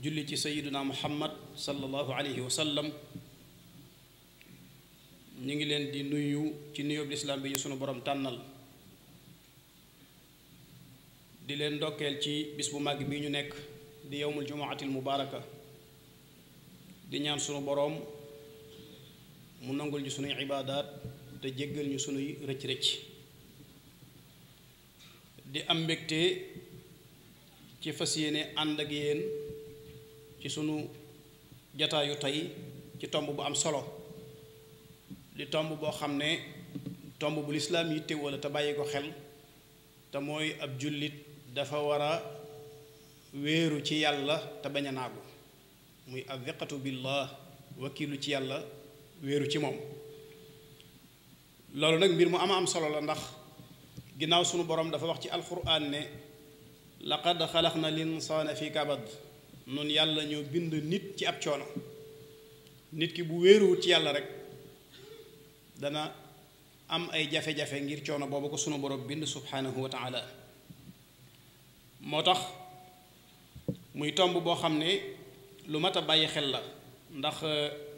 julli ci sayiduna muhammad sallallahu alayhi wa sallam. ñu ngi leen di nuyu ci nuyób lislaam bi ñu sunu borom tànnal, di leen ndokkeel ci bis bu màgg bi ñu nekk di yowmul jumaatil mubaaraka, di ñaan sunu boroom mu nangul ñu sunuy ibaadaat te jéggal ñu sunuy rëcc-rëcc. di am mbégte ci fas yéene ànd ak yéen ci sunu jataayu tey ci tomb bu am solo, di tomb boo xam ne tomb bu lislaam yitte wala te bàyyi ko xel, te mooy ab jullit dafa war a wéeru ci yàlla te bañ a naagu, muy athiqatu billah, wakiilu ci yàlla, wéeru ci moom. loolu nag mbir mu am solo la, ndax ginnaaw sunu borom dafa wax ci alquran ne laqad xalaqna linsaana fi kabad, nun yàlla ñoo bind nit ci ab coono. nit ki bu wéeruwut ci yàlla rek dana am ay jafe-jafe ngir coono boobu ko sunu borom bind subhanahu wa taala. moo tax muy tomb boo xam ne lu mat a bàyyi xel la, ndax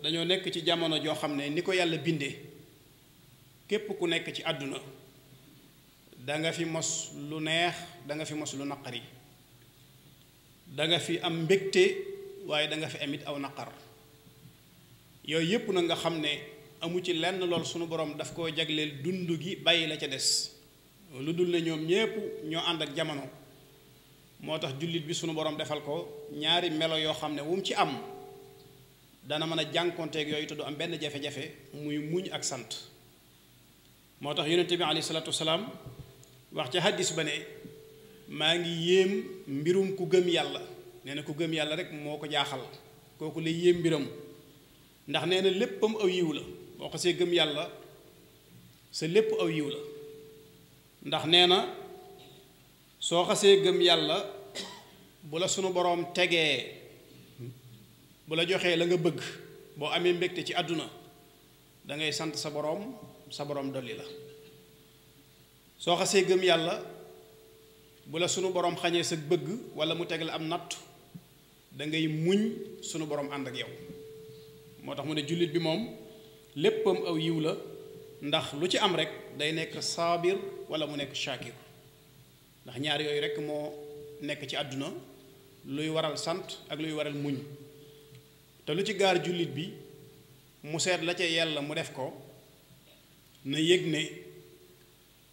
dañoo nekk ci jamono joo xam ne ni ko yàlla bindee, képp ku nekk ci àdduna da nga fi mos lu neex, da nga fi mos lu naqari, da nga fi am mbégte, waaye da nga fi amit aw naqar. yooyu yépp na nga xam ne amu ci lenn lool sunu borom daf koo jagleel dund gi bàyyi la ca des, lu dul ne ñoom ñépp ñoo ànd ak jamono. moo tax jullit bi sunu borom defal ko ñaari melo yoo xam ne wu mu ci am dana mën a jànkonteeg yooyu te du am benn jafe-jafe, muy muñ ak sant. moo tax yonente bi alayhi salaatu wasalaam wax ca hadis ba ne maa ngi yéem mbirum ku gëm yàlla. nee na ku gëm yàlla rek moo ko jaaxal, kooku lay yéem mbiram, ndax nee na léppam aw yiw la. boo xasee gëm yàlla sa lépp aw yiw la, ndax nee na soo xasee gëm yàlla bu la sunu boroom tegee, bu la joxee la nga bëgg, boo amee mbégte ci àdduna da ngay sant sa boroom, sa boroom dolli la. soo xasee gëm yàlla bu la sunu boroom xañee sa bëgg wala mu teg la am natt, da ngay muñ, sunu boroom ànd ak yow. moo tax mu ne jullit bi moom léppam aw yiw la, ndax lu ci am rek day nekk saabir wala mu nekk shaakir, ndax ñaar yooyu rek moo nekk ci àdduna, luy waral sant ak luy waral muñ. te lu ci gaar jullit bi mu seet la ca yàlla mu def ko, na yëg ne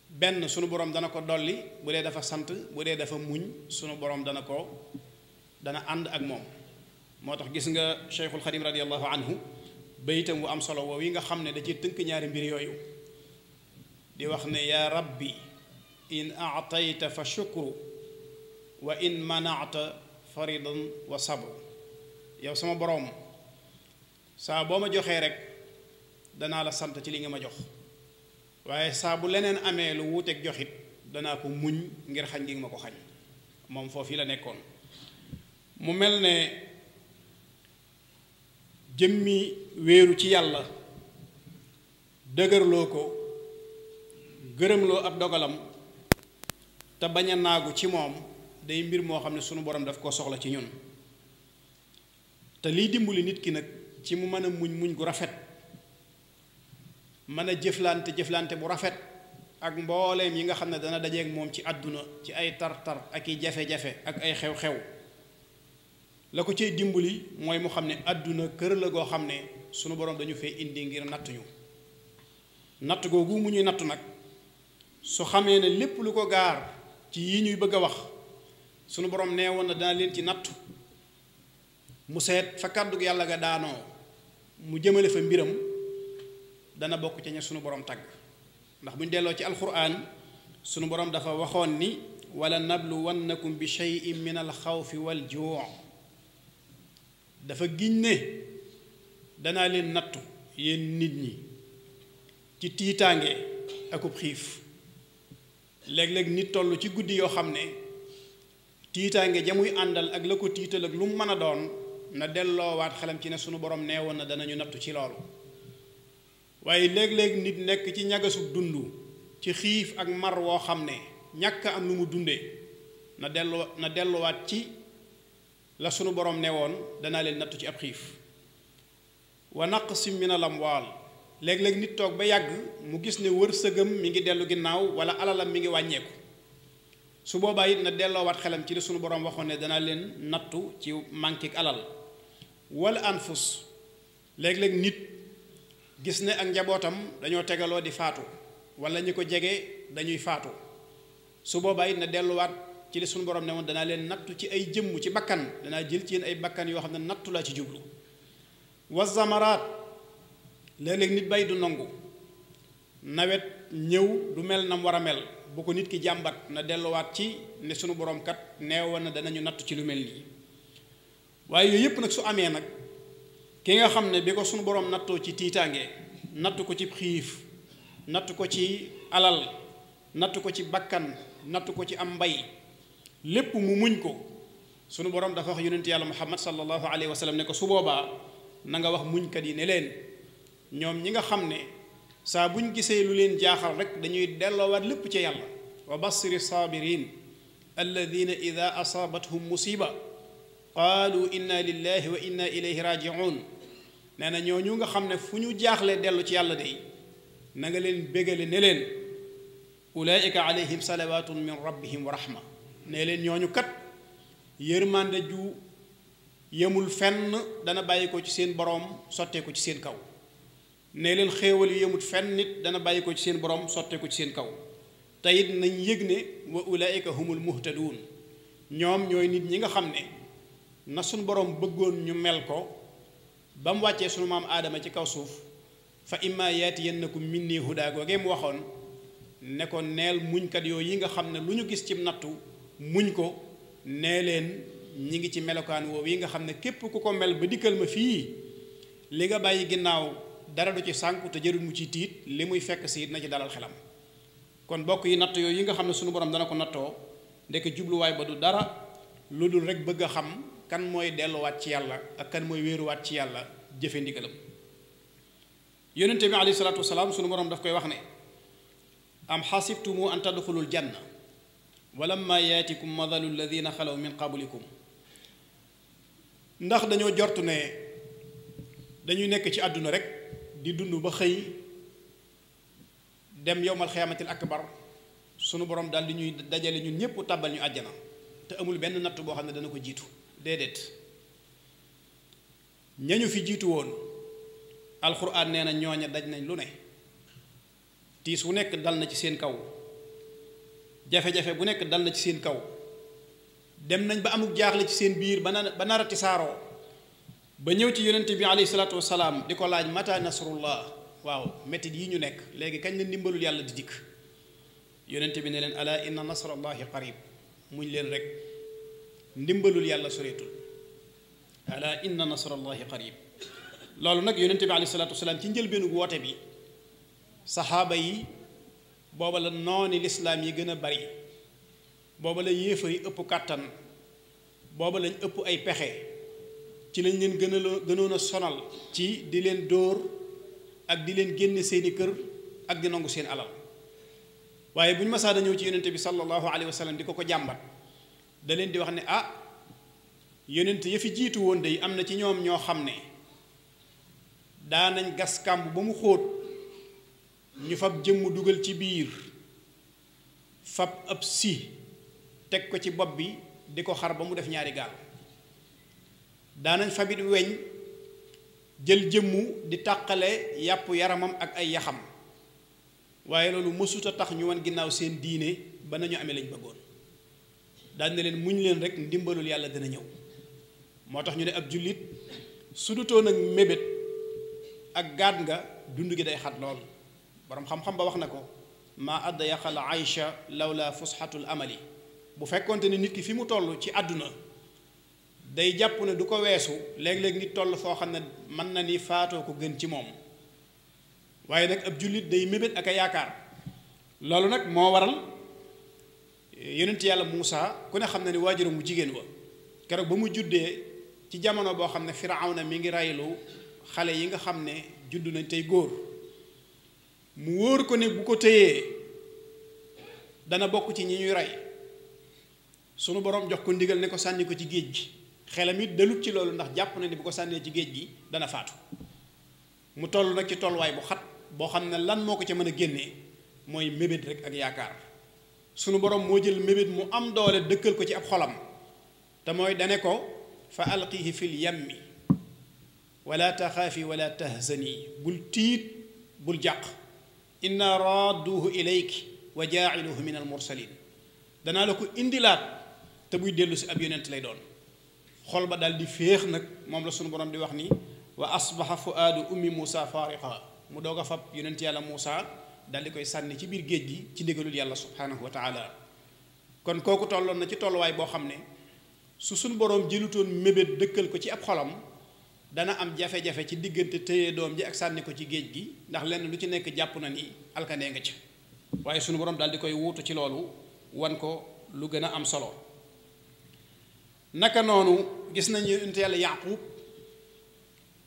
benn sunu borom dana ko dolli bu dee dafa sant, bu dee dafa muñ sunu borom dana ànd ak moom. moo tax gis nga Cheikhul Xadim radiallahu anhu baytam wu am solo woow yi nga xam ne da ci tënk ñaari mbir yooyu, di wax ne yaa rabbi in aatayta fa shukru wa in manata faridan wa sabru. yow sama boroom saa boo ma joxee rek danaa la sant ci li nga ma jox, waaye saa bu leneen amee lu wuuteeg joxit danaa ko muñ ngir xañ gi nga ma ko xañ. moom foofu la nekkoon. mu mel ne jëmmi wéeru ci yàlla, dëgërloo ko, gërëmloo ab dogalam te bañ a naagu ci moom, day mbir moo xam ne sunu borom daf koo soxla ci ñun. te liy dimbali nit ki nag ci mu mën a muñ gu rafet, mën a jëflante bu rafet ak mbooleem yi nga xam ne dana dajeeg moom ci àdduna ci ay tar-tar ak i jafe-jafe ak ay xew-xew, la ko ciy dimbali mooy mu xam ne àdduna kër la goo xam ne sunu borom dañu fee indi ngir nattuñu. natt googu mu ñuy nattu nag su xamee ne lépp lu ko gaar ci yi ñuy bëgg a wax sunu borom nee woon na dana leen ci nattu, mu seet fa kàddu yàlla ga daanoo mu jëmale fa mbiram, dana bokk ca ña sunu borom tagg. ndax bu ñu delloo ci alquran sunu borom dafa waxoon ni wala nabluwannakum bi shay'in min alxawfi wal juu', dafa giñ ne danaa leen nattu yéen nit ñi ci tiitaange akub xiif. léeg-léeg nit toll ci guddi yoo xam ne tiitaange ja muy àndal ak la ko tiital ak lu mu mën a doon, na delloowaat xelam ci ne sunu borom nee woon na danañu nattu ci loolu. waaye léeg-léeg nit nekk ci ñagasug dund ci xiif ak mar woo xam ne ñàkk am lu mu dundee, na delluwaat ci la sunu borom ne woon danaa leen nattu ci ab xiif wa naqsim min al amwaal léeg-léeg nit toog ba yàgg mu gis ne wërsëgam mi ngi dellu ginnaaw wala alalam mi ngi wàññeeku su boobaa it na delloowaat xelam ci li sunu borom waxoon ne danaa leen nattu ci manqué alal wala anfus léeg-léeg nit gis ne ak njabootam dañoo tegaloo di faatu wala ñi ko jege dañuy faatu su boobaa it na delluwaat ci li sunu borom ne woon danaa leen nattu ci ay jëmm ci bakkan danaa jël ci yéen ay bakkan yoo xam ne nattu laa ci jublu wa zamaraat léeg-léeg nit bay du nangu nawet ñëw du mel nam war a mel bu ko nit ki jàmbat na delluwaat ci ne sunu borom kat neewoon na danañu nattu ci lu mel nii waaye yooyu yëpp nag su amee nag ki nga xam ne bi ko sunu borom nattoo ci tiitaange nattu ko ci xiif nattu ko ci alal nattu ko ci bakkan nattu ko ci am mbay lépp mu muñ ko sunu borom dafa wax yonent yàlla muhammad sallallahu alayhi wa sallam ne ko su boobaa na nga wax muñkat yi ne leen ñoom ñi nga xam ne saa buñ gisee lu leen jaaxal rek dañuy delloowaat lépp ci yàlla wa bassiri sabirin alladina ida asaabathum musiba qaalu inna lillahi wa inna ilayhi rajiun nee na ñooñu nga xam ne fu ñu jaaxlee dellu ci yàlla day na nga leen bégale ne leen ulaika alayhim salawatun min rabbihim wa rahma ne leen ñooñu kat yërmande ju yemul fenn dana bàyyi ko ci seen boroom sottee ko ci seen kaw ne leen xéewal yu yemut fenn nit dana bàyyi ko ci seen boroom sottee ko ci seen kaw te it nañ yëg ne wa ulaika humul muhtaduun ñoom ñooy nit ñi nga xam ne na suñ boroom bëggoon ñu mel ko ba mu wàccee sunu maam aadama ci kaw suuf fa imma yaatiyannakum minni hudaa googee mu waxoon ne ko neel muñkat yooyu yi nga xam ne lu ñu gis ci nattu muñ ko nee leen ñi ngi ci melokaan woowu yi nga xam ne képp ku ko mel ba dikkal ma fii li nga bàyyi ginnaaw dara du ci sànku te jërul mu ci tiit li muy fekk si na ci dalal xelam kon bokk yi natt yooyu yi nga xam ne sunu borom dana ko nattoo ndekk jubluwaay ba du dara lu dul rek bëgg a xam kan mooy delluwaat ci yàlla ak kan mooy wéeruwaat ci yàlla jëfe ndigalam yonente bi alayhi salaatu wasalaam sunu borom daf koy wax ne am xasibtumu an tadxulul janna walamma yaatikum mathalu alladina xalaw min qablikum ndax dañoo jortu ne dañuy nekk ci àdduna rek di dund ba xëy dem yowmal xiyaamatil akbar sunu borom daal di ñuy dajale ñun ñëpp tàbbal ñu àjjana te amul benn natt boo xam ne dana ko jiitu déedéet ñañu fi jiitu woon alxuraan nee na ñooña daj nañ lu ne tiis wu nekk dal na ci seen kaw jafe-jafe bu nekk dal na ci seen kaw dem nañ ba amuk jaaxle ci seen biir ba nar a tisaaroo ba ñëw ci yonente bi alayhi salaatu wasalaam di ko laaj mata nasrullah waaw métit yi ñu nekk léegi kañ la ndimbalul yàlla di dikk yonente bi ne leen ala inna nasrallahi qarib muñ leen rek ndimbalul yàlla soreetul ala inna nasrallahi qarib loolu nag yonente bi alayhi salaatu wasalaam ci njëlbeenu woote bi saxaaba yi booba la nooni lislaam yi gën a bari booba la yéefar yi ëpp kàttan booba lañ ëpp ay pexe ci lañ leen gënoon a sonal ci di leen dóor ak di leen génne seeni kër ak di nangu seen alal waaye bu ñu masaa da ñëw ci yonente bi sallallahu alayhi wa sallam di ko jàmbat da leen di wax ne ah yonente ya fi jiitu woon day am na ci ñoom ñoo xam ne daanañ gas kàmb ba mu xóot ñu fab jëmm dugal ci biir fab ab si teg ko ci bopp bi di ko xar ba mu def ñaari gaal daanañ fabit weñ jël jëmmu di tàqale yàpp yaramam ak ay yaxam waaye loolu mësuta tax ñu wan ginnaaw seen diine ba nañu amee lañ bëggoon daan ne leen muñ leen rek ndimbalul yàlla dina ñëw moo tax ñu ne ab jullit su dutoon ak mébét ak gaat nga dund gi day xat lool borom xam-xam ba wax na ko maa adda yaqal aïcha lawla fusxatul amali bu fekkonte ne nit ki fi mu toll ci àdduna day jàpp ne du ko weesu léeg-léeg nit toll foo xam ne mën na ni faatoo ko gën ci moom waaye nag ab jullit day mébét ak a yaakaar loolu nag moo waral yonent yàlla Muusa ku ne xam ne ni waajuram mu jigéen wa keroog ba mu juddee ci jamono boo xam ne Firawna mi ngi raylu xale yi nga xam ne judd nañ tey góor mu wóor ko ne bu ko téyee dana bokk ci ñi ñuy rey sunu borom jox ko ndigal ne ko sànni ko ci géej gi xelam it dalut ci loolu ndax jàpp na ni bu ko sànnee ci géej gi dana faatu mu toll nag ci tolluwaay bu xat boo xam ne lan moo ko ca mën a génnee mooy mébét rek ak yaakaar sunu borom moo jël mébét mu am doole dëkkal ko ci ab xolam te mooy dane ko fa alqihi fil yammi wala taxaafi wala tahzani bul tiit bul jàq inna radduhu ilayki wa jaaciluhu min al mursalin danaa la ko indilaat te buy dellu si ab yonent lay doon xol ba daal di féex nag moom la sunu borom di wax ni wa asbaxa fuaadu ummi Muusa faariqa mu doog a fab yonent yàlla Muusa daal di koy sànni ci biir géej gi ci ndigalul yàlla subhaanahu wa taala kon kooku tolloon na ci tolluwaay boo xam ne su sunu borom jëlutoon mébét dëkkal ko ci ab xolam dana am jafe-jafe ci diggante téye doom ji ak sànni ko ci géej gi ndax lenn lu ci nekk jàpp na ni alkandee nga ci waaye sunu borom daal di koy wuutu ci loolu wan ko lu gën a am solo naka noonu gis nañu yonent yàlla Yaaqub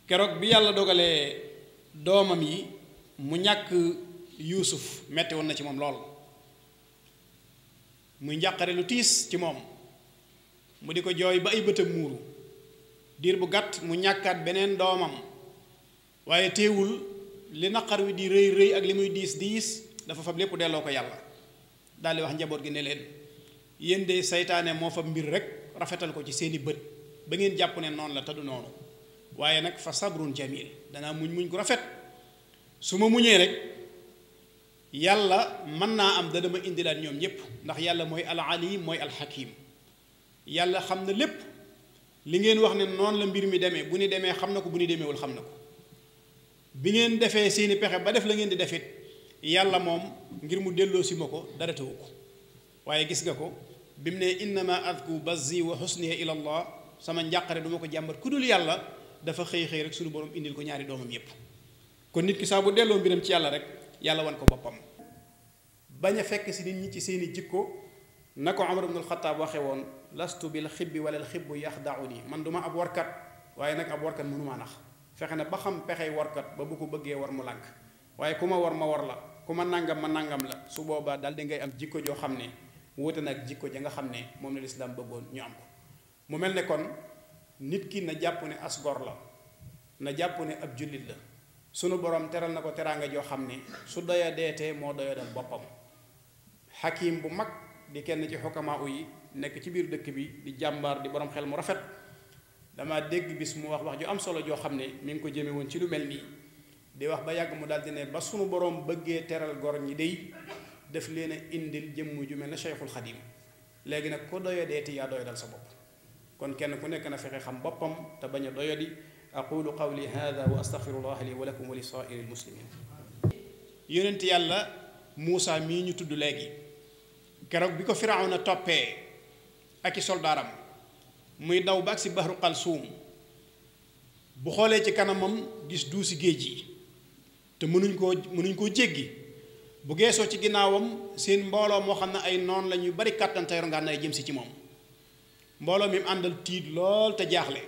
keroog bi yàlla dogalee doomam yi mu ñàkk Yuusuf metti woon na ci moom lool muy njàqare lu tiis ci moom mu di ko jooy ba ay bëtam muuru diir bu gàtt mu ñàkkaat beneen doomam waaye teewul li naqar wi di rëy rëy ak li muy diis diis dafa fab lépp delloo ko yàlla daal di wax njaboot gi ne leen yéen de saytaane moo fab mbir rek rafetal ko ci seeni bët ba ngeen jàpp ne noonu la te du noonu waaye nag fa sabrun jamil danaa muñ gu rafet su ma muñee rek yàlla mën naa am dana ma indilaat ñoom ñépp ndax yàlla mooy al alim mooy al hakim yàlla xam na lépp li ngeen wax ne noonu la mbir mi demee bu ni demee xam na ko bu ni demeewul xam na ko bi ngeen defee seeni pexe ba def la ngeen di defit yàlla moom ngir mu delloo si ma ko dara tawu ko waaye gis nga ko bi mu ne innama adku bazzi wa husniya ila allah sama njàqare du ma ko jàmbat ku dul yàlla dafa xëy xëy rek suñu borom indil ko ñaari doomam yépp kon nit ki saa bu delloo mbiram ci yàlla rek yàlla wan ko boppam bañ a fekk si nit ñi ci seeni jikko na ko Umar ibn al-Khattab waxe woon lastu bil xibbi wala al xibbu yaxdauni man duma ab warkat waaye nag ab warkat mënumaa nax fexe na ba xam pexey warkat ba bu ko bëggee war mu lànk waaye ku ma war la ku ma nangam ma nangam la su boobaa daal di ngay am jikko joo xam ne wóote nag jikko ja nga xam ne moom la lislaam bëggoon ñu am ko mu mel ne kon nit ki na jàpp ne as gor la na jàpp ne ab jullit la sunu borom teral na ko teraanga joo xam ne su doya deetee moo doya dal boppam xakim bu mag di kenn ci xukamaa yi nekk ci biir dëkk bi di jàmbaar di borom xel mu rafet dama dégg bis mu wax ju am solo joo xam ne mi ngi ko jëme woon ci lu mel nii di wax ba yàgg mu daldi ne ba sunu borom bëggee teral gor ñi dey def leen a indil jëmm ju mel ne Cheikhul Xadim léegi nag ko doya deeti yaa doya dal sa bopp kon kenn ku nekk na fexe xam boppam te bañ a doyadi aqulu qawli hada wa astaghfirullah li wa lakum wa li saa'iril muslimin yonent yàlla Muusa mii ñu tudd léegi keroog bi ko Firawna toppee ak i soldaaram muy daw ba ak si bahru Qalsuum bu xoolee ci kanamam gis duusi géej yi te mënuñ koo jéggi bu geesoo ci ginnaawam seen mbooloo moo xam ne ay noon la ñuy bari kàttan te yor ngànnaay jëm si ci moom mbooloo mi mu àndal tiit lool te jaaxle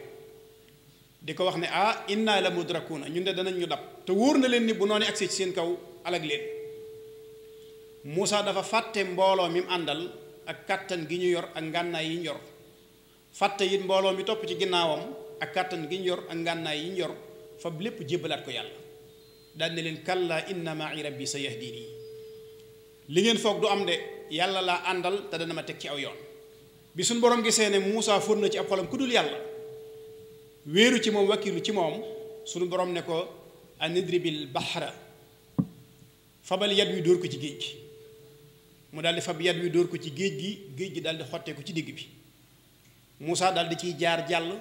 di ko wax ne inna la mudrakuna ñun de danañ ñu dab te wóor na leen ni bu noonu agsi ci seen kaw alag leen Muusa dafa fàtte mbooloo mi mu àndal ak kàttan gi ñu yor ak ngànnaay yi ñu yor fàtte it mbooloo mi topp ci ginnaawam ak kàttan gi ñu yor ak ngànnaay yi ñu yor fa lépp jébbalaat ko yàlla daal ne leen kalla inna ma'i rabbi sayahdini li ngeen foog du am de yàlla laa àndal te dana ma teg ci aw yoon bi suñ borom gisee ne Muusa fóot na ci ab xolam ku dul yàlla wéeru ci moom wakkilu ci moom suñu borom ne ko anidribil bahra fabal yat wi dóor ko ci géej gi mu daal di fab yat wi dóor ko ci géej gi daal di xottee ko ci digg bi Muusa daal di ciy jaar jàll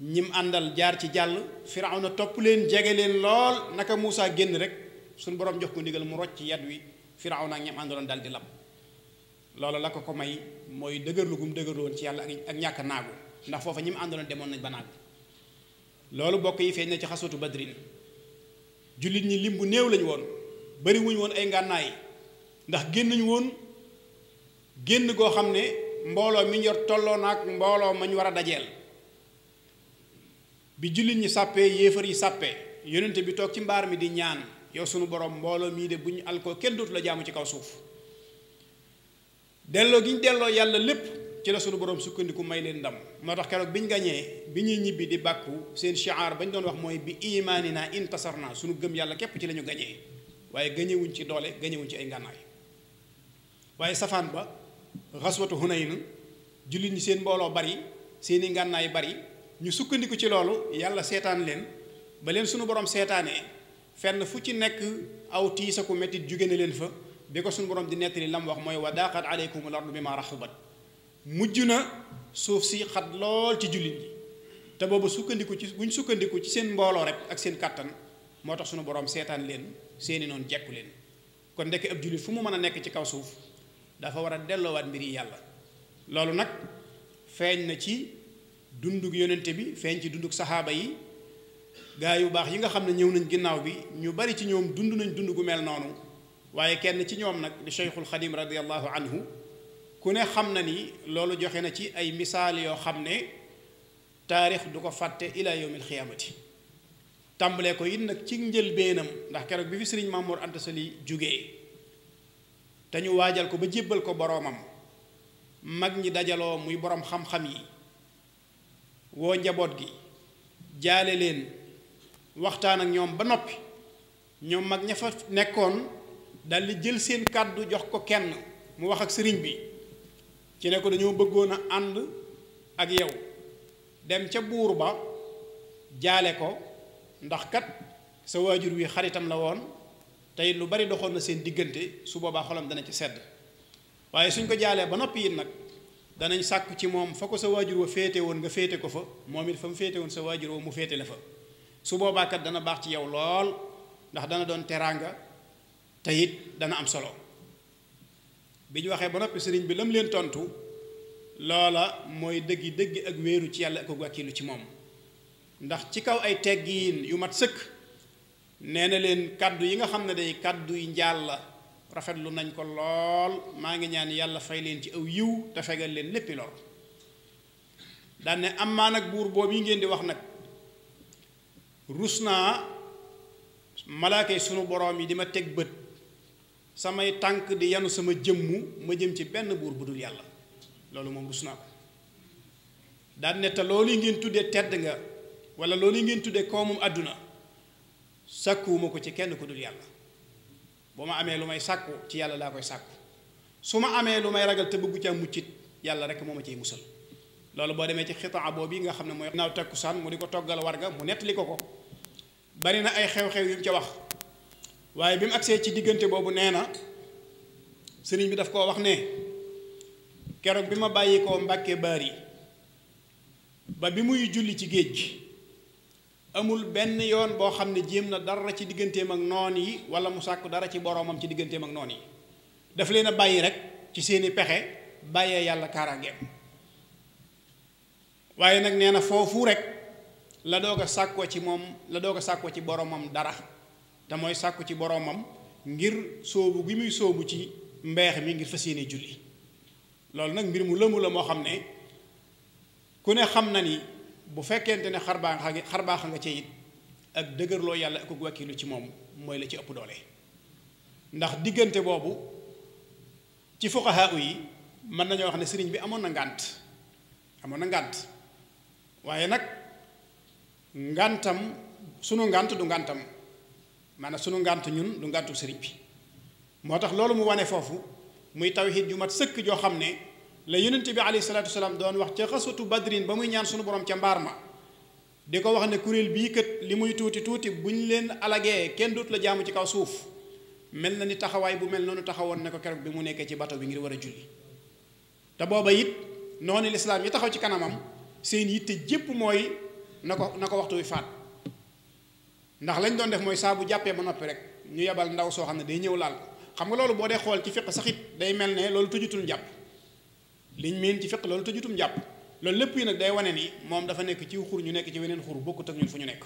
ñim àndal jaar ci jàll Firawna topp leen jege leen lool naka Muusa génn rek suñu borom jox ko ndigal mu rocc ci yat wi Firawna ak ñam àndaloon daal di lab loolu la ko may mooy dëgërlu gum dëgërlu woon ci yàlla ak ñàkk naagu ndax foofa ñi mu àndoon demoon nañ ba naagu loolu bokk yi feeñ na ci xaswatu badrin jullit ñi lim bu néew lañu woon bari wuñu woon ay ngànnaay ndax génnuñu woon génn goo xam ne mbooloo mi yor tolloo naag mbooloo ma ñu war a dajeel bi jullit ñi sàppee yéefar yi sàppee yonente bi toog ci mbaar mi di ñaan yow sunu borom mbooloo mii de bu ñu alkoo kenn dootu la jaamu ci kaw suuf delloo gi ñu delloo yàlla lépp ci la sunu borom sukkandiku may leen ndam moo tax keroog bi ñu gañee bi ñuy ñibbi di bàkku seen shi'ar bañ doon wax mooy bi imaanina intasarna sunu gëm yàlla képp ci la ñu gañee waaye gañewuñ ci doole gañewuñ ci ay ngànnaay waaye safaan ba xaswatu Hunayn jullit ñi seen mbooloo bari seeni ngànnaay bari ñu sukkandiku ci loolu yàlla seetaan leen ba leen sunu borom seetaanee fenn fu ci nekk aw tiisa ku mettit jóge na leen fa bi ko sunu borom di nettali lam wax mooy wa daaqat aleykumul ardu bimaa raxubat mujj na suuf si xat lool ci jullit ñi te boobu sukkandiku ci buñ sukkandiku ci seen mbooloo rek ak seen kàttan moo tax sunu borom seetaan leen seeni noonu jekku leen kon ndekk ab jullit fu mu mën a nekk ci kaw suuf dafa war a delloowaat mbir yi yàlla loolu nag feeñ na ci dundug yonente bi feeñ ci dundug saxaaba yi gaa yu baax yi nga xam ne ñëw nañ ginnaaw bi ñu bari ci ñoom dund nañ dund gu mel noonu waaye kenn ci ñoom nag di Cheikhul Xadim radiallahu anhu ku ne xam na ni loolu joxe na ci ay misaal yoo xam ne taarix du ko fàtte ila yawmil xiyaamati tàmbalee ko it nag ci njëlbeenam ndax keroog bi fi sëriñ Mamour Anta Sali jógee te ñu waajal ko ba jébbal ko boroomam mag ñi dajaloo muy boroom xam-xam yi woo njaboot gi jaale leen waxtaan ak ñoom ba noppi ñoom mag ña fa nekkoon daldi jël seen kàddu jox ko kenn mu wax ak sëriñ bi ci ne ko dañoo bëggoon a ànd ak yow dem ca buur ba jaale ko ndax kat sa waajur wi xaritam la woon tey lu bari doxoon na seen diggante su boobaa xolam dana ci sedd waaye suñ ko jaalee ba noppi it nag danañ sàkku ci moom fa ko sa waajur wa féete woon nga féete ko fa moom it fa mu féete woon sa waajur wa mu féete la fa su boobaa kat dana baax ci yow lool ndax dana doon teraanga te it dana am solo bi ñu waxee ba noppi sëriñ bi lam leen tontu loola mooy dëggi dëgg ak wéeru ci yàlla ak wàkkilu ci moom ndax ci kaw ay teggiin yu mat sëkk nee na leen kàddu yi nga xam ne day kàddu yi njaal la rafetlu nañ ko lool maa ngi ñaan yàlla fay leen ci aw yiw te fegal leen léppi lor daan ne am maa nag buur boobu yi ngeen di wax nag rus naa malaaka yi sunu boroom yi di ma teg bët samay tànk di yanu sama jëmmu ma jëm ci benn buur bu dul yàlla loolu moom rus naa ko daan ne te loolu yi ngeen tuddee tedd nga wala loolu yi ngeen tuddee koomum àdduna sàkkuwuma ko ci kenn ku dul yàlla bu ma amee lu may sàkku ci yàlla laa koy sàkku su ma amee lu may ragal te bëggu ca muccit yàlla rek moo ma ciy musal loolu boo demee ci xitaa boobu yi nga xam ne mooy naaw takkusaan mu di ko toggal warga mu nettali ko bari na ay xew-xew yu mu ca wax waaye bi mu agsee ci diggante boobu nee na sëriñ bi daf koo wax ne keroog bi ma bàyyi koo Mbàkke Baari ba bi muy julli ci géej gi amul benn yoon boo xam ne jéem na dara ci digganteem ak noon yi wala mu sàkku dara ci boroomam ci digganteem ak noon yi daf leen a bàyyi rek ci seeni pexe bàyyee yàlla kaaraangeem waaye nag nee na foofu rek la doog a sàkkoo ci moom la doog a sàkkoo ci boroomam dara te mooy sàkku ci boroomam ngir sóobu gi muy sóobu ci mbeex mi ngir fas yéene julli loolu nag mbir mu lëmu la moo xam ne ku ne xam na ni bu fekkente ne xarbaaxa nga ci it ak dëgërloo yàlla ak wàkkilu ci moom mooy la ci ëpp doole ndax diggante boobu ci fuqahaa yi mën nañoo wax ne sëriñ bi amoon na ngànt waaye nag ngàntam sunu ngànt du ngàntam maanaam sunu ngànt ñun du ngàntu sëriñ bi moo tax loolu mu wane foofu muy tawhid ju mat sëkk joo xam ne la yonent bi alayhi salaatu wasalaam doon wax ca xaswatu badrin ba muy ñaan sunu borom ca mbaar ma di ko wax ne kuréel bii kat li muy tuuti tuuti bu ñu leen alagee kenn dootu la jaamu ci kaw suuf mel na ni taxawaay bu mel noonu taxawoon ne ko keroog bi mu nekkee ci bato bi ngir war a julli te booba it noonu lislaam yi taxaw ci kanamam seen yitte jépp mooy na ko waxtu wi faat ndax lañ doon def mooy saa bu jàppee ba noppi rek ñu yebal ndaw soo xam ne day ñëw laal ko xam nga loolu boo dee xool ci fiq sax it day mel ne loolu tëjutul njàpp liñ meen ci fiq loolu tëjutum njàpp loolu lépp yi nag day wane ni moom dafa nekk ci xur ñu nekk ci weneen xur bokkut ak ñun fu ñu nekk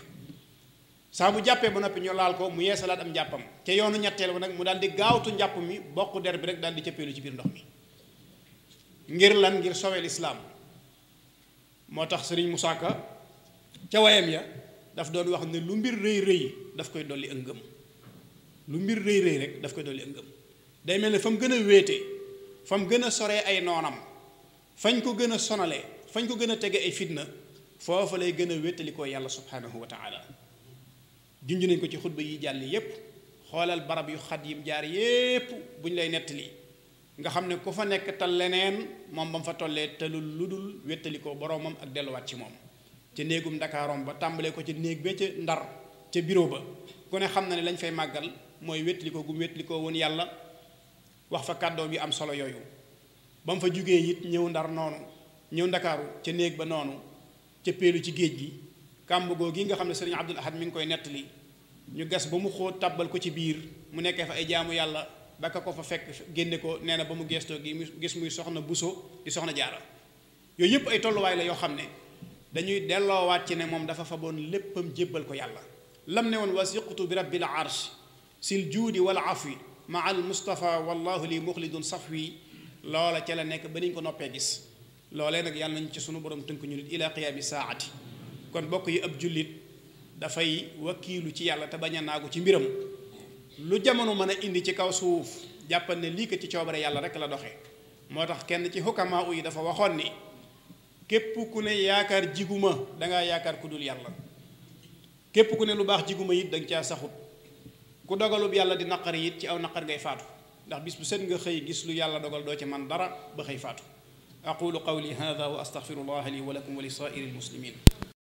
saa bu jàppee ba noppi ñu laal ko mu yeesalaat am njàppam te yoonu ñetteel ba nag mu daal di gaawtu njàpp mi bokk der bi rek daal di cëppeelu ci biir ndox mi ngir lan ngir soweel islaam moo tax sëriñ Musaa Ka ca wayam ya daf doon wax ne lu mbir rëy rëy daf koy dolli ak ngëm lu mbir rëy rëy rek daf koy dolli ak ngëm day mel ne fa mu gën a wéete fa mu gën a soree ay noonam fañ ko gën a sonalee fañ ko gën a tege ay fitna foofa lay gën a wéttalikoo yàlla subhanahu wa taala junj nañ ko ci xutba yi jàll yépp xoolal barab yu xat yim jaar yépp bu ñu lay nettali nga xam ne ku fa nekk tal leneen moom ba mu fa tollee talul lu dul wéttalikoo boroomam ak delluwaat ci moom ca néegum Ndakaarom ba tàmbalee ko ci néeg ba ca Ndar ca bureau ba ku ne xam na ne lañ fay màggal mooy wéttalikoo gum wéttalikoo woon yàlla wax fa kàddoom yu am solo yooyu ba mu fa jugee it ñëw Ndar noonu ñëw Ndakaaru ca néeg ba noonu ca péelu ci géej gi kàmbugoo gi nga xam ne sëriñ Abdul Ahad mi ngi koy nettali ñu gas ba mu xóot tàbbal ko ci biir mu nekkee fa ay jaamu yàlla ba ka ko fa fekk génne ko nee na ba mu gestoo gi mu gis muy soxna Buso di soxna Jaara yooyu yëpp ay tolluwaay la yoo xam ne dañuy delloowaat ci ne moom dafa faboon léppam jébbal ko yàlla lam ne woon wasiqtu bi rabbil arsh sil juudi wal afwi ma al mustafa wallahu li muxlidun safwi loola ca la nekk ba niñ ko noppee gis loolee nag yàlla nañ ci sunu borom tënk ñu nit ila qiyaami saati kon bokk yi ab jullit dafay wakiilu ci yàlla te bañ a naagu ci mbiram lu jamono mën a indi ci kaw suuf jàppal ne lii ko ci coobare yàlla rek la doxee moo tax kenn ci xukamaa yi dafa waxoon ni képp ku ne yaakaar jiguma dangaa yaakaar ku dul yàlla képp ku ne lu baax jiguma it danga caa saxut ku dogalub yàlla di naqari it ci aw naqar ngay faatu ndax bis bu set nga xëy gis lu yàlla dogal doo ci man dara ba xëy faatu aqulu qawli hada wa astaghfirullah li wa lakum wa li saa'iril muslimin